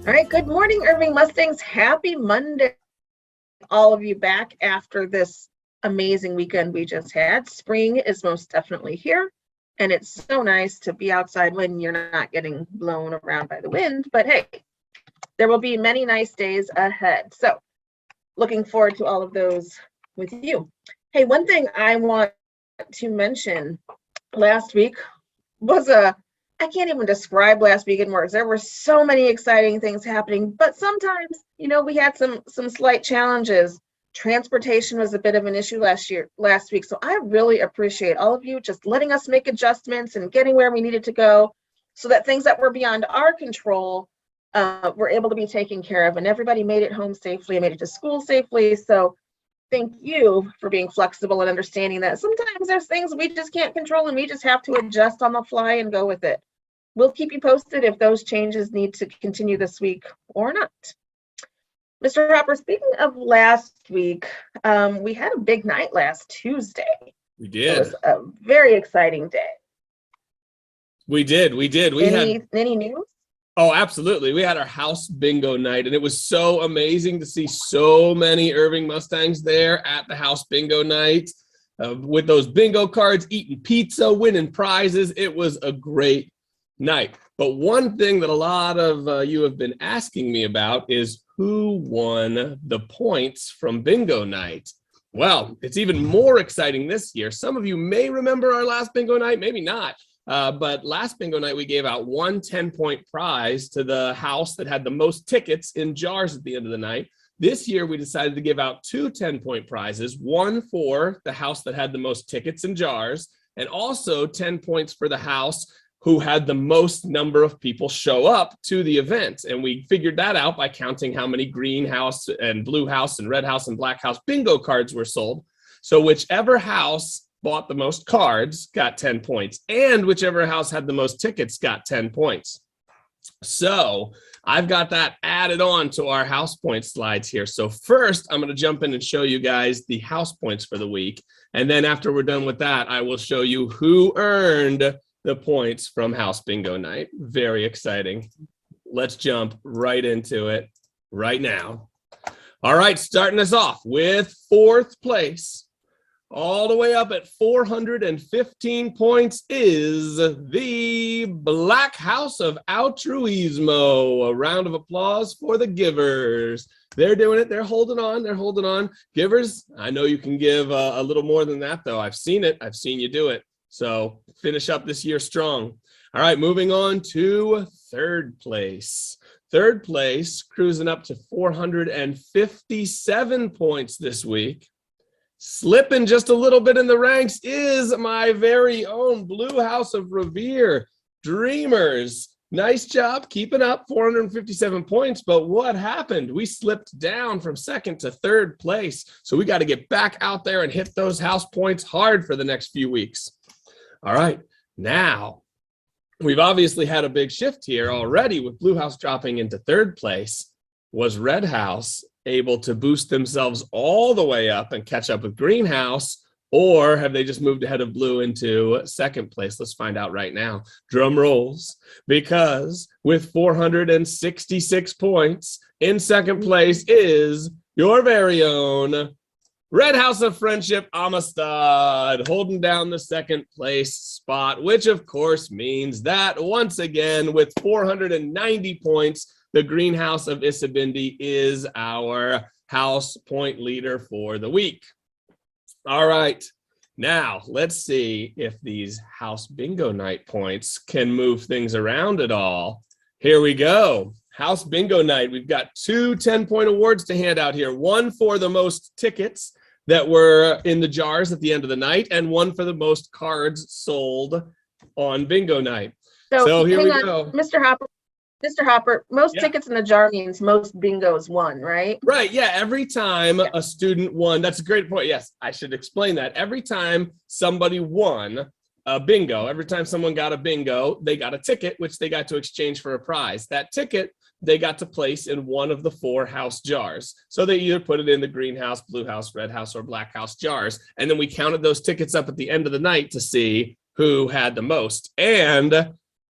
All right, good morning, Irving Mustangs. Happy Monday. All of you back after this amazing weekend we just had. Spring is most definitely here, and it's so nice to be outside when you're not getting blown around by the wind. But hey, there will be many nice days ahead. So looking forward to all of those with you. Hey, one thing I want to mention, last week was I can't even describe last week in words. There were so many exciting things happening, but sometimes, we had some slight challenges. Transportation was a bit of an issue last week. So I really appreciate all of you just letting us make adjustments and getting where we needed to go so that things that were beyond our control were able to be taken care of, and everybody made it home safely and made it to school safely. So thank you for being flexible and understanding that sometimes there's things we just can't control and we just have to adjust on the fly and go with it. We'll keep you posted if those changes need to continue this week or not. Mr. Hopper, speaking of last week, we had a big night last Tuesday. We did. It was a very exciting day. We did. Any news? Oh, absolutely. We had our house bingo night, and it was so amazing to see so many Irving Mustangs there at the house bingo night with those bingo cards, eating pizza, winning prizes. It was a great night. But one thing that a lot of you have been asking me about is who won the points from bingo night. Well, it's even more exciting this year. Some of you may remember our last bingo night, maybe not. But last bingo night, we gave out one 10-point prize to the house that had the most tickets in jars at the end of the night. This year, we decided to give out two 10-point prizes, one for the house that had the most tickets in jars, and also 10 points for the house who had the most number of people show up to the event. And we figured that out by counting how many green house and blue house and red house and black house bingo cards were sold. So whichever house bought the most cards got 10 points, and whichever house had the most tickets got 10 points. So I've got that added on to our house point slides here. So first, I'm going to jump in and show you guys the house points for the week. And then after we're done with that, I will show you who earned the points from house bingo night. Very exciting. Let's jump right into it right now. All right, starting us off with fourth place. All the way up at 415 points is the Black House of Altruismo. A round of applause for the Givers. They're doing it. They're holding on. They're holding on. Givers, I know you can give a little more than that, though. I've seen it. I've seen you do it. So finish up this year strong. All right, moving on to third place. Third place, cruising up to 457 points this week. Slipping just a little bit in the ranks is my very own Blue House of Revere. Dreamers, nice job keeping up, 457 points. But what happened? We slipped down from second to third place. So we got to get back out there and hit those house points hard for the next few weeks. All right, now we've obviously had a big shift here already with Blue House dropping into third place. Was Red House able to boost themselves all the way up and catch up with Green House, or have they just moved ahead of Blue into second place? Let's find out right now. Drum rolls, because with 466 points in second place is your very own Red House of Friendship Amistad, holding down the second place spot, which of course means that once again with 490 points, the Green House of Isibindi is our house point leader for the week. All right, now let's see if these house bingo night points can move things around at all. Here we go. House bingo night. We've got two 10-point awards to hand out here. One for the most tickets that were in the jars at the end of the night, and one for the most cards sold on bingo night. So here we go. Mr. Hopper, most tickets in the jar means most bingos won, right? Right, yeah, every time a student won, that's a great point. Yes, I should explain that. Every time somebody won, a bingo. Every time someone got a bingo, they got a ticket, which they got to exchange for a prize. That ticket they got to place in one of the 4 house jars. So they either put it in the green house, blue house, red house, or black house jars. And then we counted those tickets up at the end of the night to see who had the most. And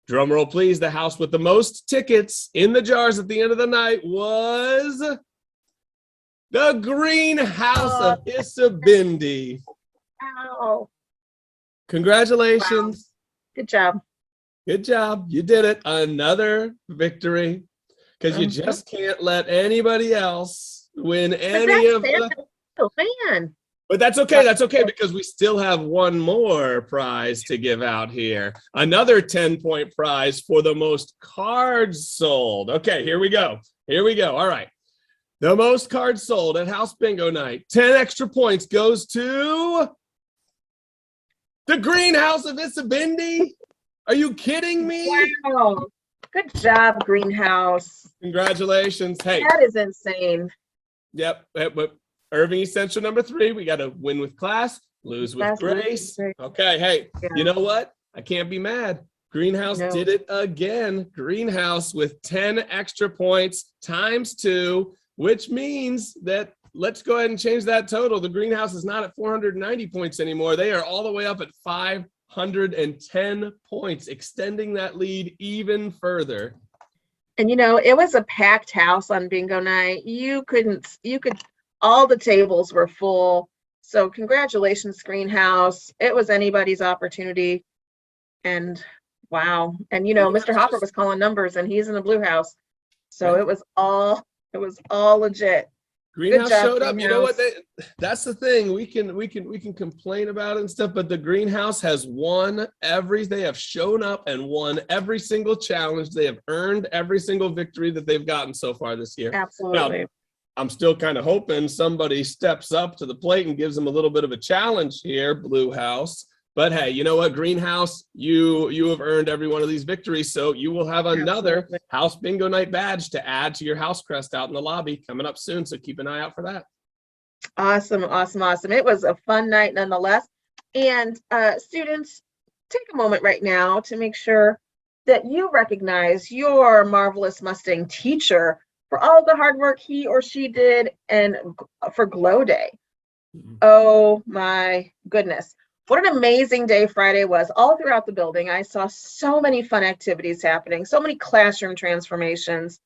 drum roll, please, the house with the most tickets in the jars at the end of the night was the green house of Isabindi. Wow. Congratulations. Wow. Good job. Good job. You did it. Another victory. Because you just can't let anybody else win any of the... Oh, man. But that's okay. That's okay, because we still have one more prize to give out here. Another 10-point prize for the most cards sold. Okay, here we go. Here we go. All right. The most cards sold at House Bingo Night. 10 extra points goes to the Greenhouse of Isabindi. Are you kidding me? Wow. Good job, Greenhouse. Congratulations. Hey. That is insane. Yep. But Irving Essential number 3. We got to win with class, lose with grace. Okay. Hey, you know what? I can't be mad. Greenhouse did it again. Greenhouse with 10 extra points times 2, which means that let's go ahead and change that total. The Greenhouse is not at 490 points anymore. They are all the way up at 510 points, extending that lead even further. And it was a packed house on bingo night. All the tables were full. So congratulations, Greenhouse. It was anybody's opportunity. And wow. And Mr. Hopper was calling numbers, and he's in the blue house. So it was all legit. Greenhouse showed up. You know what? That's the thing. We can complain about it and stuff, but the Greenhouse has won they have shown up and won every single challenge. They have earned every single victory that they've gotten so far this year. Absolutely. Now, I'm still kind of hoping somebody steps up to the plate and gives them a little bit of a challenge here, Blue House. But hey, you know what, Greenhouse, you have earned every one of these victories, so you will have another House Bingo Night badge to add to your house crest out in the lobby coming up soon, so keep an eye out for that. Awesome, awesome, awesome. It was a fun night nonetheless. And students, take a moment right now to make sure that you recognize your marvelous Mustang teacher for all the hard work he or she did and for Glow Day. Oh my goodness. What an amazing day Friday was. All throughout the building, I saw so many fun activities happening, so many classroom transformations.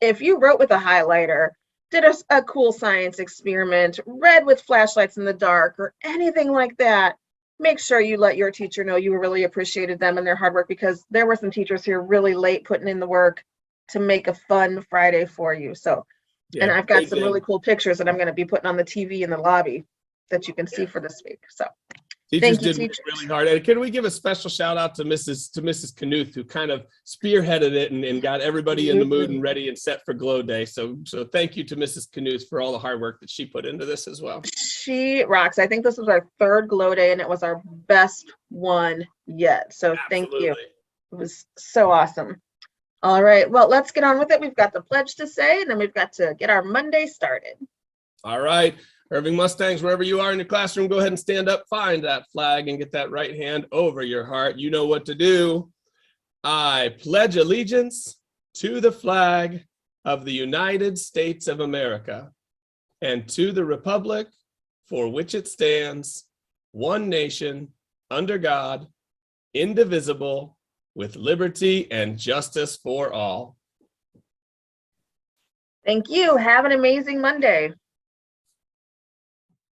If you wrote with a highlighter, did a cool science experiment, read with flashlights in the dark, or anything like that, make sure you let your teacher know you really appreciated them and their hard work, because there were some teachers here really late putting in the work to make a fun Friday for you. So, and I've got some really cool pictures that I'm going to be putting on the TV in the lobby that you can see for this week. So teachers did really hard. And can we give a special shout out to Mrs. Knuth, who kind of spearheaded it and got everybody in the mood and ready and set for Glow Day. So thank you to Mrs. Knuth for all the hard work that she put into this as well. She rocks. I think this was our 3rd Glow Day, and it was our best one yet. So thank you. It was so awesome. All right, well, let's get on with it. We've got the pledge to say, and then we've got to get our Monday started. All right. Irving Mustangs, wherever you are in your classroom, go ahead and stand up, find that flag, and get that right hand over your heart. You know what to do. I pledge allegiance to the flag of the United States of America and to the republic for which it stands, one nation, under God, indivisible, with liberty and justice for all. Thank you. Have an amazing Monday.